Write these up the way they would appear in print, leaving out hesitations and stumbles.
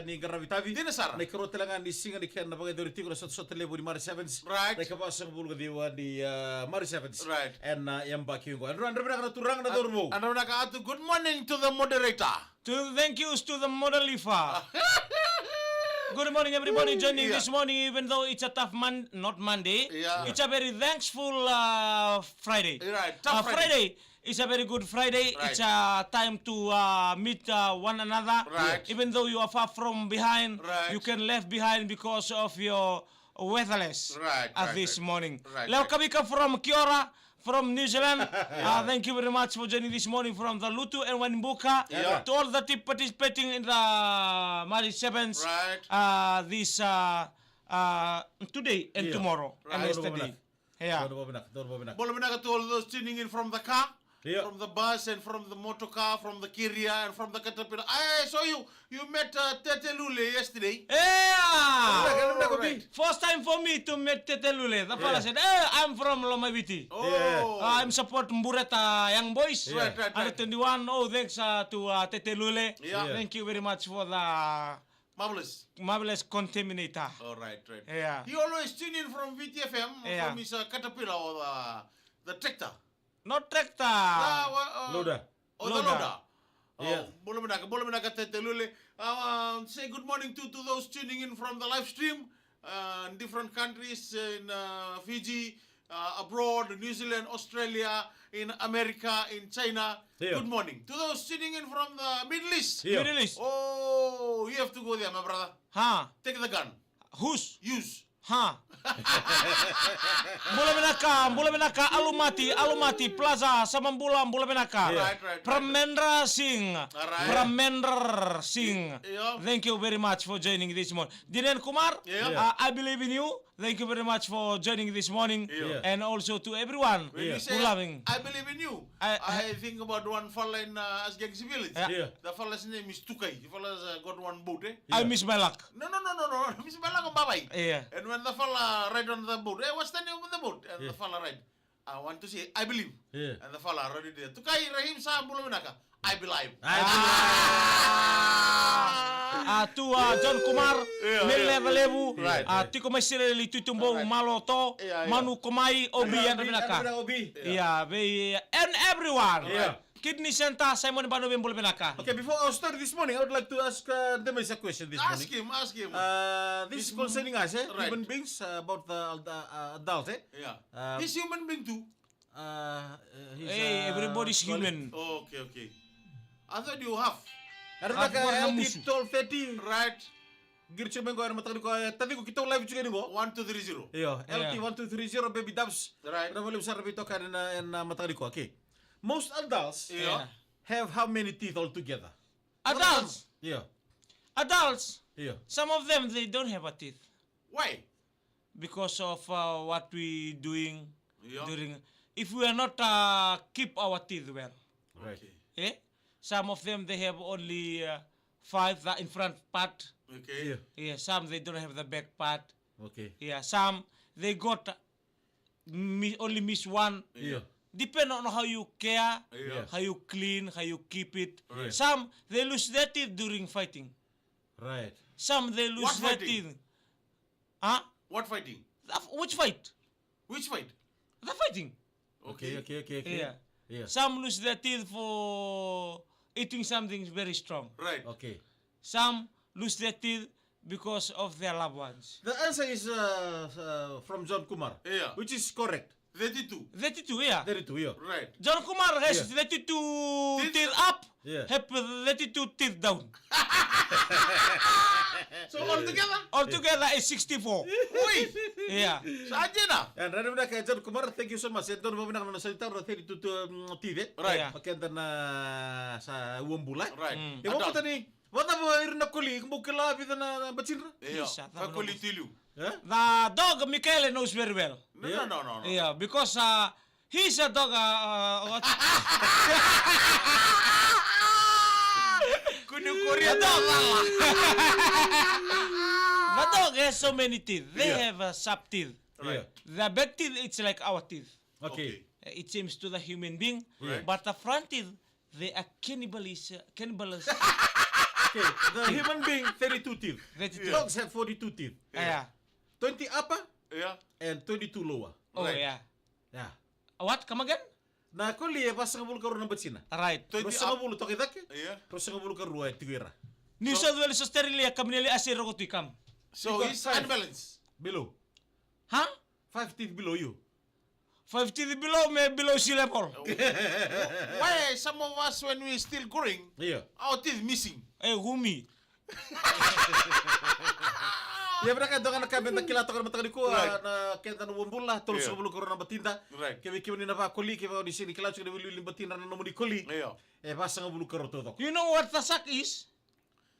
ni Garavitavi. Dina Sara. Na ikaro talaga ni singa ni Ken na bagay doriti ko sa level ni Mari Sevens. Right. Na kapasa ng bulga diwa ni Mari Sevens. Right. And yang baki ko. Andro na turang na dormo. Ano na ka good morning to the moderator. Thank yous to the Modalifa. Good morning, everybody joining this morning, even though it's a tough not Monday. Yeah. It's a very thankful Friday. Right, tough Friday is a very good Friday. Right. It's a time to meet one another. Right. Even though you are far from behind, Right. you can left behind because of your weatherless Right, at right, this right. morning. Right, Leo right. Kabika from Kiora. From New Zealand, thank you very much for joining this morning from the Lutu and Wanimbuka. Yeah. To all the team participating in the Mari Sevens Right. this today and Yeah. tomorrow and Right. yesterday. Yeah. Boleh na ka to all those tuning in from the car. Yeah. From the bus and from the motor car, from the Kiria and from the Caterpillar. I saw you met Tete Lule yesterday. Yeah! Right. First time for me to meet Tete Lule. The fella said, hey, I'm from Lomaviti. Oh. I'm support Mbureta Young Boys. Right, right, right. Under 21. Oh, thanks to Tete Lule. Yeah. Thank you very much for the Marvelous. marvelous contaminator. All right, right. Yeah. He always tune in from VTFM, Yeah. from his Caterpillar or the tractor. Not tractor. Loader. Oh, the Loader. loader. Yeah. Boleh menaka Tete Lule. Say good morning to those tuning in from the live stream in different countries in Fiji, abroad, New Zealand, Australia, in America, in China. Yeah. Good morning. To those tuning in from the Middle East. Yeah. Middle East. Oh, you have to go there, my brother. Huh? Take the gun. Who's? Use. Huh? Bula Menaka, Alumati, Plaza, Samambula, Bula Menaka. Right, right, right. Pramendra Singh. Alright. Pramendra Singh. Yeah. Thank you very much for joining this morning. Diren Kumar, Yeah. I believe in you. Thank you very much for joining this morning. Yeah. And also to everyone When you who say, loving. I believe in you, I think about one fella in Asgangsi village. Yeah. The fella's name is Tukai. The fella's got one boat, eh? I miss my luck. No. Miss Balang Babai. Yeah. And when the fella ride on the boat, what's the name of the boat? And the fella ride, I want to say, I believe. Yeah. And the fella ride there. Tukai Rahim Sa Buluminaka. I believe. To John Kumar, Yeah, Levu, Right, Tiko Masireli Tutumbo, Right. Maloto, Yeah, yeah. Manu Komai, Obi, and Benaka. Obi. Yeah, and everyone. Yeah. Kidney Center, Simon Banu Bimbul Benaka. Okay, before I start this morning, I would like to ask them a question this morning. Ask him. This is concerning us, Right. human beings, about the adults, Yeah. He's human being too. He's, Hey, everybody's human. Okay. I thought you have. Ano Ah, ka buwan ng LT 1230? Right. Gircho mengo ano matali ko tadi ko kita live juga ningo. 1230. Iyo, LT 1230 baby dubs. Right. Ano wala usar bito ka na matali ko. Okay. Most adults Yeah. have how many teeth altogether? Adults, Yeah. Yeah. some of them, they don't have a teeth Why? because of what we doing Yeah. during. If we are not keep our teeth well, Right. eh? Some of them, they have only 5, the in front part. Okay. Yeah. Yeah, some they don't have the back part. Okay. Yeah, some they got only miss one. Yeah. Depend on how you care, Yeah. how you clean, how you keep it. Right. Some they lose their teeth during fighting. Right. Some they lose What their fighting? teeth. Huh? What fighting? Which fight? Which fight? The fighting. Okay. Yeah. Yeah. Some lose their teeth for eating something very strong. Right. Okay. Some lose their teeth because of their loved ones. The answer is from John Kumar. Yeah. Which is correct. 32. 32, yeah. 32, yeah. Right. John Kumar has Yeah. 32 Teeth teeth up, Yeah. have 32 teeth down. So altogether, Altogether is 64. uy, Yeah. saja na. And rano na kay John Kumar, thank you so much. Ito naman na salita ro 32 teeth. Right. Yeah. Makenda na sa uwambula. Right. Ya mo pata ni, wala mo irna kuli, kung kila bida na bachinra. Yeah. Isa, Kakulitilu. Yeah? The dog, Michele, knows very well. No. Yeah, because he's a dog. Kuno Korea The dog. The dog has so many teeth. They Yeah. have sharp teeth. Right. The back teeth, it's like our teeth. Okay. It seems to the human being. Right. But the front teeth, they are cannibals. Okay, the human being 32 teeth. 32. Dogs have 42 teeth. Yeah. 20 upper Yeah. and 22 lower. Oh, Right. yeah. Yeah. What? Come again? Na koli e pasa ngabulu karu number sina. Right. 20 Terus up. ngabulu toki dake. Yeah. Terus ngabulu karu ay tigera. New South Wales Australia kamnili asiro ko tikam. So You got he's 5. unbalanced. Below. Huh? 5 teeth below you. 5 teeth below me below sea level. Why some of us when we still growing, Iya. our teeth missing? Eh, humi. Ya beraka dongan kabenta kilato kan matang ko Right. na kenta no bumbula terus Yeah. ngabulu karu number tinta. Right. Kemi kemi na pa koli kemi di sini kilato de wilu limbatina na nomudi koli. Yeah. E pasa ngabulu karu todo. You know what the sack is?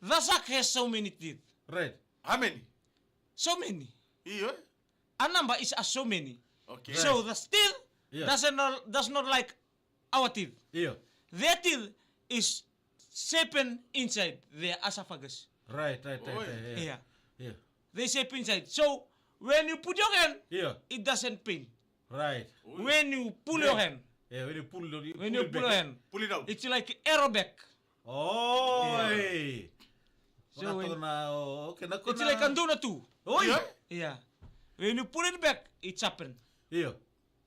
The sack has so many teeth. Right. How many? So many. Yeah. A number is a so many. Okay. So the teeth Yeah. does not like our teeth. Iya. Their teeth is shaped inside their esophagus. Right. Oi. Yeah. Yeah. They shape inside. So when you put your hand, Yeah. it doesn't pain. Right. When you pull your hand, Yeah, when you pull it pull your back. hand, Pull it out. it's like aerobic. Oy. So So when- okay na ko It's like anduna too. Oy. Yeah. Yeah. When you pull it back, it's happen. Iya.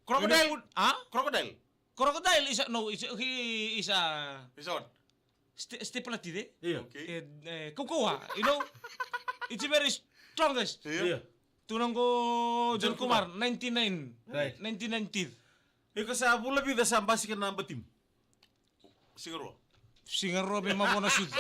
Crocodile. Huh? Crocodile. Crocodile is a, no, he is a Is what? stiplatide. Iya. Okay. Kukuha, you know, it's very strongest. Iya. Tunang ko John Kumar, 99. Right. 99 teeth. Iko sa bula bida sa ambasi ka namba tim. Siguro. Singa robe mabona sud.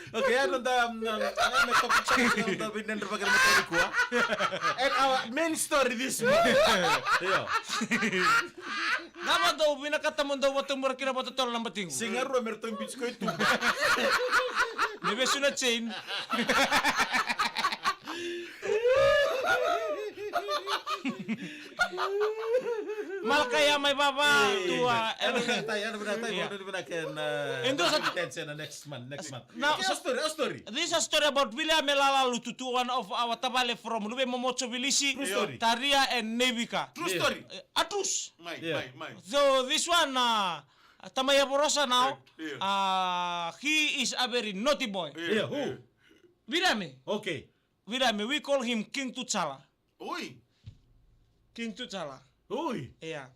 Okay, ano da may topic sa da binan bagal matay ko. And our main story this month. Iya. Dapat daw binakatamon daw watong mura kinapatotol ng bating. Singaro merto yung beach ko ito. Maybe sunat chain. Malkaya may baba tua. Ano ba tayo? Ano ba tayo? Yeah. Ano ba natin Endo sa- intention na next month. Now, Okay, a story. This is a story about William Melalalu Tutu, one of our tabale from Lube Momocho Vilisi, True story. Taria and Nevika. True Yeah. story. Atrus. Mine. Yeah. Mine. So this one, Tamaya Borosa now, Yeah. he is a very naughty boy. Yeah, who? William, Okay. we call him King Tutsala. Oi. King Tutsala. Uy. Yeah.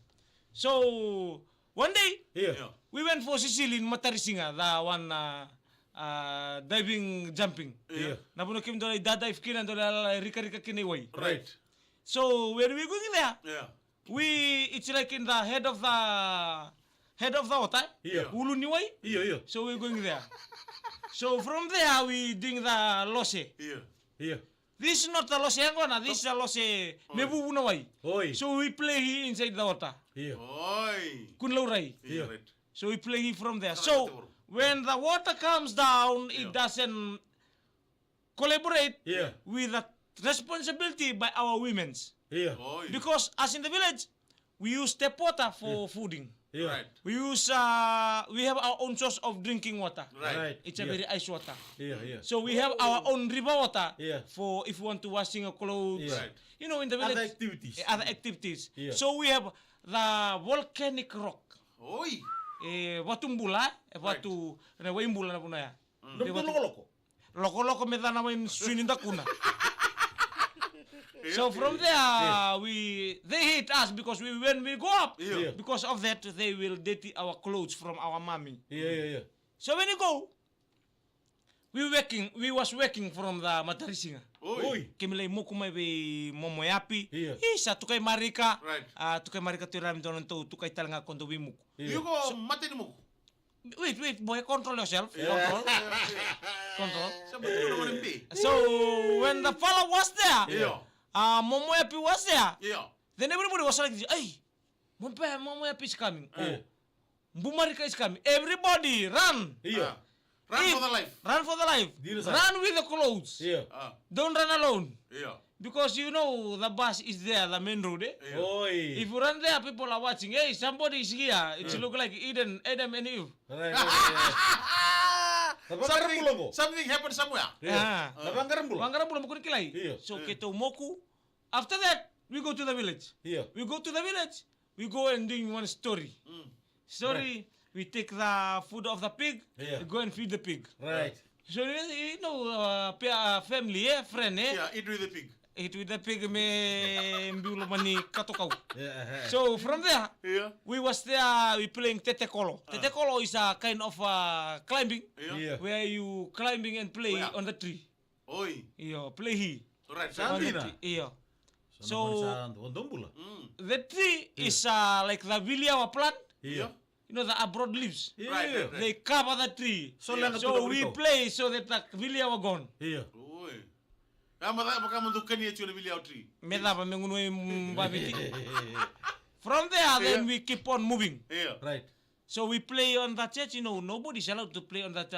So one day Iya. Yeah. we went for Sicily in Matarisinga, the one diving jumping. Iya. Napuno kim dole dadive kin and dole rika kiniway. Right. So when we going there, Yeah. it's like in the head of the water. Yeah. Ulu niway. Iya. So we're going there. So from there we doing the lose. Yeah. Iya. This is not the lose angona, this is the lose mebu bunaway. Oy. So we play inside the water. Iya. Oi. Kunlaurai. Yeah. Yeah. Right. So we play from there. Sarap So ito, bro. when the water comes down, it Yeah. doesn't collaborate Yeah. with the responsibility by our women's. Iya. Oi. Because as in the village, we use tap water for fooding. Iya. Right. We have our own source of drinking water. Right. It's a Iya. very ice water. Iya. So we have our own river water Yeah. for if you want to washing your clothes. Yeah. Right. You know, in the village. Other activities. Other activities. Yeah. So we have the volcanic rock. Oi. Watong bula, watu na wain bula na puna ya. Loko. Loko meta na wain swinin da kuna. So from there they hate us because when we go up, Yeah. because of that they will dirty our clothes from our mommy. Iya. So when you go, we was working from the Matarisinga. Oi. Kemilay mo kumay be momoyapi. Yeah. Isa tukay marika. Right. Tukay marika tiram donon to tukay talanga kondo wimuk. You go mati mo. Wait, boy, control yourself. Control. Sabi ko naman yung B. So when the fellow was there, Yeah. Momoyapi was there, Yeah. then everybody was like, "Hey, Momoyapi is coming. Yeah. Bumarika is coming. Everybody run! Iya. Run for the life. Run for the life. Dino sa- Run with the clothes. Iya. Don't run alone." Yeah. Because you know the bus is there, the main road. Yeah. Oy. If you run there, people are watching. Hey, somebody is here. It look like Adam and Eve. Right. something happened somewhere. Ah. Nabanggaran bulan. Bangara bulan bukan kilai. Iya. So kita moku. After that, we go to the village. Iya. We go to the village. We go and doing one story. Story. We take the food of the pig. Yeah. We go and feed the pig. Right. So you know, family, friend, Yeah, eat with the pig. Eat with the pig me mbiulo mani katokau. Yeah. So from there, Yeah. we was there. We playing tete kolo. Tete kolo is a kind of climbing Yeah. where you climbing and play Where? on the tree. Oi. Iyo, play he. Right. Sa- On the Sandina? tree. Iyo. So, So Ondong bulan. the tree is like the Villiawa plant. Iya. You know the abroad leaves. Iya. They cover the tree. So, lang So we play so that the Villiawa gone. Iya. Oi. Baka mandukan niya chune biliao tree. Meda pa mengunui mbabiti. From there, then we keep on moving. Yeah. Right. So we play on the church. You know, nobody's allowed to play on that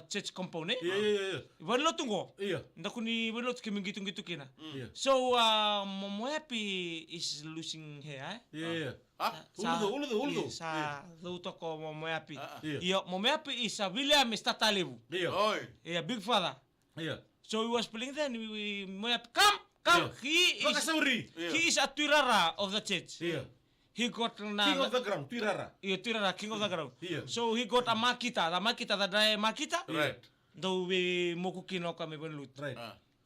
church compound. Iya. Wala tungo. Iya. Ndakuni wala kami gitu kina. Iya. So Momo Happy is losing hair. Iya. Ah? Uludo. Sa luto ko Momo Happy. Iya. Iyo, Momo Happy is William Statalevu. Iya. Oi. Yeah, big father. Iya. So we was playing then. We Momo Happy, come. Iya. Makasauri. He is a Tuirara of the church. Iya. He got King of the ground, Tuirara. yeah, Tuirara, king of the ground. Yeah. So he got a Makita. The dry Makita. Right. Though we mokukino kami benlut. Right.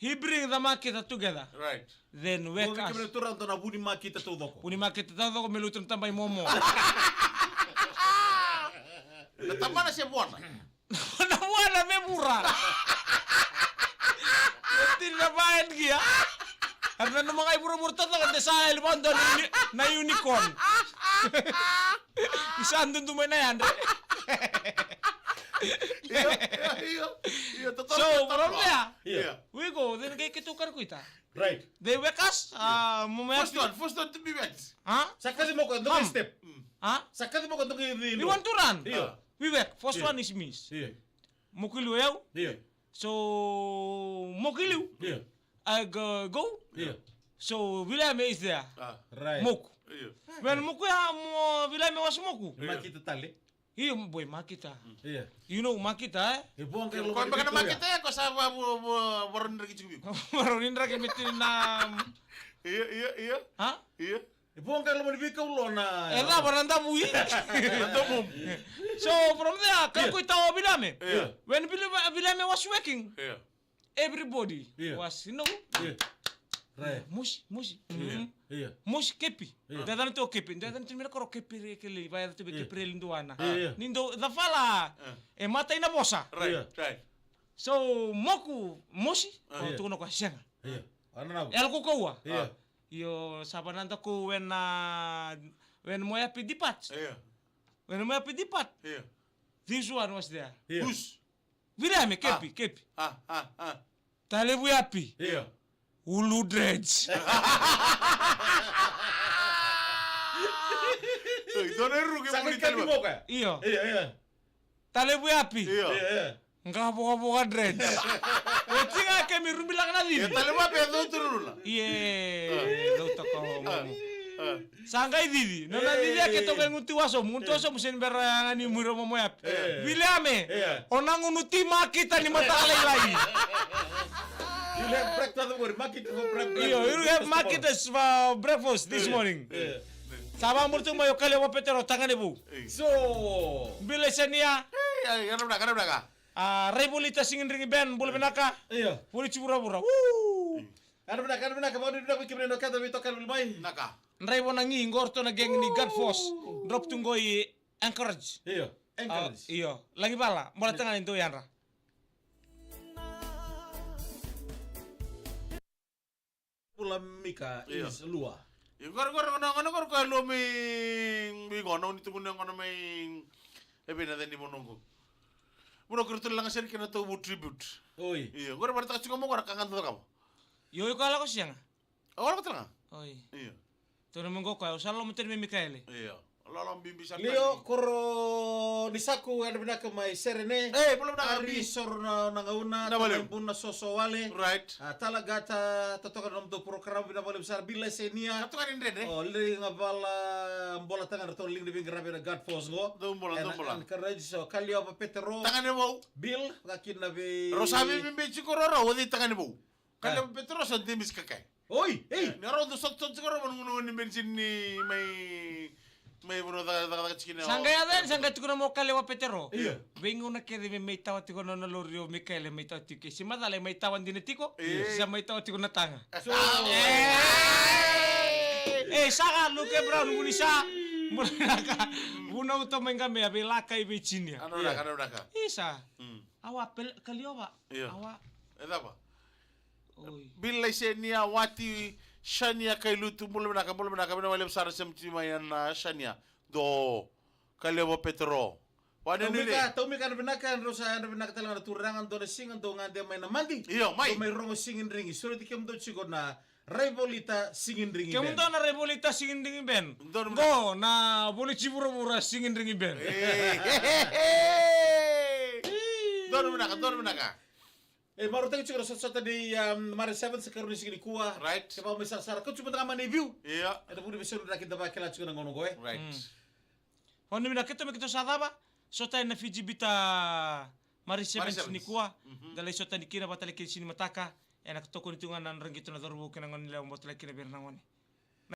He bring the Makita together. Right. Then Kung wake us. kami turang to na buni makita to doko. Puni Makita tahu ko melutun tambay momo. Natama na siya buwan. Nawala me mura. Hindi na bayad giya. Karena nung mga iburo-buro tato kan sa elbando na unicorn. Isa andun tumay na yan. Iya, totoo. So from there, Yeah. we go. Then kay kitukar ko ita. Right. They wake us. First one to be wet. Huh? Sakali mo ko Ma'am. ndong step. Huh? Sakali mo ko ndong We want to run. Iya. We wake. First Yeah. one is miss. Iya. Mukilu yaw. Iya. So Mukilu. Iya. I go. Iya. So William is there. Right. Moku. Iya. When Muku ya mo William was Moku. Makita tali. Iyo boy makita. Iya. You know makita. Ibuang kay Kung baka naman kita ya, kung sa waron na kichigbi. Baru nindra kami na. Iya. Ha? Iya. Ibuang kay lumon bikaw lo na. Ela baranda bui. So from there, kan ko itaw William. Yeah. When William was working, Iya. everybody Yeah. was Iya. Right. mush. Iya. Mush kepi. Dadan to kepi. Dadan to mira koro kepi kele vai to be kepi linduana. Yeah. Nindo the fala e mata ina bosa. Right. Right. So moku mushi Yeah. to no kwa shenga. Iya. Ano na? El ko kawa. Iya. Yo sabananda ko when mo happy dipat. Iya. When mo happy dipat. Iya. This one was there. Iya. Who's? William kepi. Ah. Tale bu happy. Iya. Ulu dreads. Doon ay rugi mo Sakali ni kali mo ka. Iyo. Iya. Tale bu happy. Iya. Iya. Nga boka dreads. Tinga kami rumilang na Ya din. tali mo pa doon turun na. Iye, lo toko mo. Sangay didi. No na didi ke to kay ngutiwaso, musin berangani muro mo yap. Williame. Onang unuti makita ni matalay lai. You have breakfast for makita for breakfast. Iyo, you have makita for breakfast this morning. Iya. Sama murtu mayo kale wa petero tangane bu. So, Bila senia Ay, ganap na ka. Rebolita singin ringi ben bul benaka. iya. Buli cibura-bura. Ano ba ka mo dito ko kimreno ka tabi to kan ulmay. Naka. Nrebo nangi ngorto na geng ni God Force. Drop tunggoy encourage. Iya. Encourage. Iyo, lagi bala. Mula tangan itu yanra. Polemika Iya. is luar. Gor ko lo mi ngono ni tungun ngono may na din mo nunggu. Muro ko lang sen kina to tribute. Oi. Iya, gor barta ka mo gor kangan to ka mo. Yo kala ko siyang. Awal ko tala. Oi. Iya. To na monggo ko usalo mo termi Mikael. Iya. Lolong bimbi sartani. Leo koro nisaku ada bina ke mai serene. Belum nak Ari sor na nangauna Na balik. buna soso wale. Right. Talagata totokan nom to program bina bale besar bila senia. Katu kan indre Oh, ling ngabala bola tangan atau ling lebih gerabe na God Force go. Tumbola. Karena so kalio apa Petero. Tangan mo. Bill kakin nabi. Rosabi bimbi chikorora wadi tangan mo. Kalau Petros ang timis kakay. Oi, Naro do sot siguro manunguno ni bensin ni may buno da chikin. Sangga adan, sangga tuko na mo kalewa Petero. Iya. Bingo na kiri may tawa tiko na lorio Mikael may tawa tiko. Si madale may tawan din tiko. Siya may tawa tiko na tanga. So, Saka Luke Brown muni sa muna ka. Muna uto may kami abi lakay be chinya. Ano ka? Isa. Awa kaliowa. Iya. Awa. Eda ba? Oi. Bila senia wati shania kay lutu mula na bina wala sara semti mayan na shania do kalewa Petro. Wano ni Tumi ka nabinakan rosa nabinakan talaga naturangan do na singan do nga de may namandi. Iyo, may. Do may rongo singin ringi. Suri di kem do sigod na Revolita singin ringi. Kamu tahu na revolita singin ringi ben? Doon Go na boleh cibura-bura singin ringi ben. Doon mo na ka. Baru tadi siguro sa tadi Mari 7 sekarang di sini kuah. Right. Kaya misal sara ko cuma tengah review. Iya. Ada budi besar na kita bakal siguro ngono goe. Right. Ono mina kita sadaba. Sota na Fiji bita Mari Mari 7 Sevens. sini kuah. Dalai sota ni kira batali kini sini mataka. Enak toko ni tungan nan rangito na darubo kinangon nila mo batali kina bir nangoni.